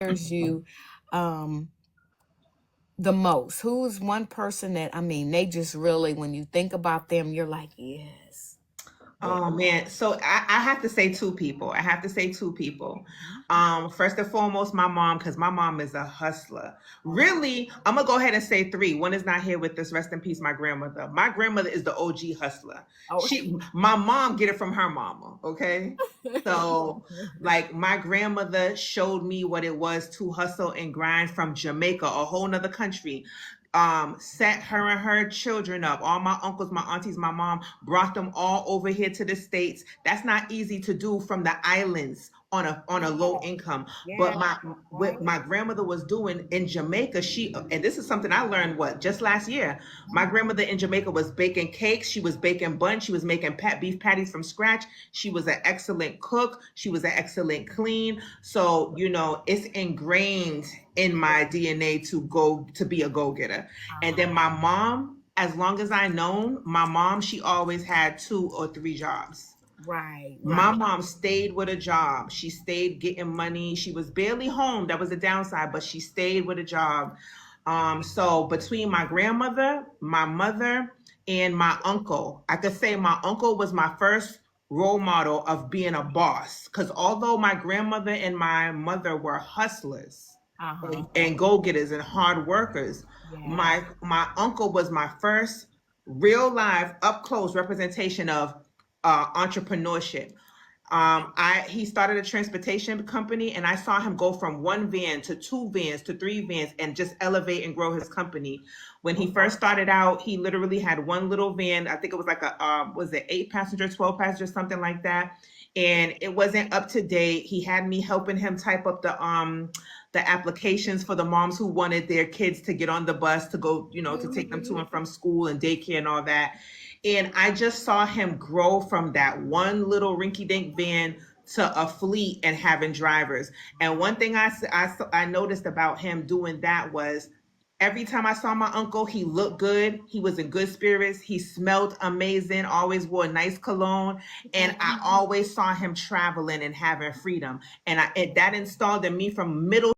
inspires you um, the most? Who's one person that, I mean, they just really, when you think about them, you're like, yes, yeah. Oh man, so I have to say two people. I have to say two people. First and foremost, my mom, because my mom is a hustler. Really, I'm gonna go ahead and say three. One is not here with us. Rest in peace, my grandmother. My grandmother is the OG hustler. Oh, My mom, get it from her mama. Okay, so like my grandmother showed me what it was to hustle and grind from Jamaica, a whole nother country. Set her and her children up, all my uncles, my aunties, my mom, brought them all over here to the States. That's not easy to do from the islands on a low income. yeah, But my right. what my grandmother was doing in Jamaica, she, and this is something I learned what just last year. My grandmother in Jamaica was baking cakes, she was baking buns, she was making beef patties from scratch. She was an excellent cook, she was an excellent clean. So, it's ingrained in my DNA to go to be a go-getter. And Uh-huh. then my mom, as long as I known, my mom, she always had two or three jobs. Right, My right. mom stayed with a job. She stayed getting money. She was barely home. That was the downside, but she stayed with a job. So between my grandmother, my mother, and my uncle, I could say my uncle was my first role model of being a boss. Because although my grandmother and my mother were hustlers Uh-huh. and go-getters and hard workers, Yeah. my uncle was my first real live up close representation of entrepreneurship. I He started a transportation company, and I saw him go from one van to two vans to three vans, and just elevate and grow his company. When he first started out, he literally had one little van. I think it was like a was it 8 passenger, 12 passenger, something like that, and it wasn't up to date. He had me helping him type up the applications for the moms who wanted their kids to get on the bus to go, to take them to Mhm. and from school and daycare and all that. And I just saw him grow from that one little rinky dink van to a fleet and having drivers. And one thing I noticed about him doing that was every time I saw my uncle, he looked good. He was in good spirits. He smelled amazing, always wore a nice cologne. And I always saw him traveling and having freedom. And that installed in me from middle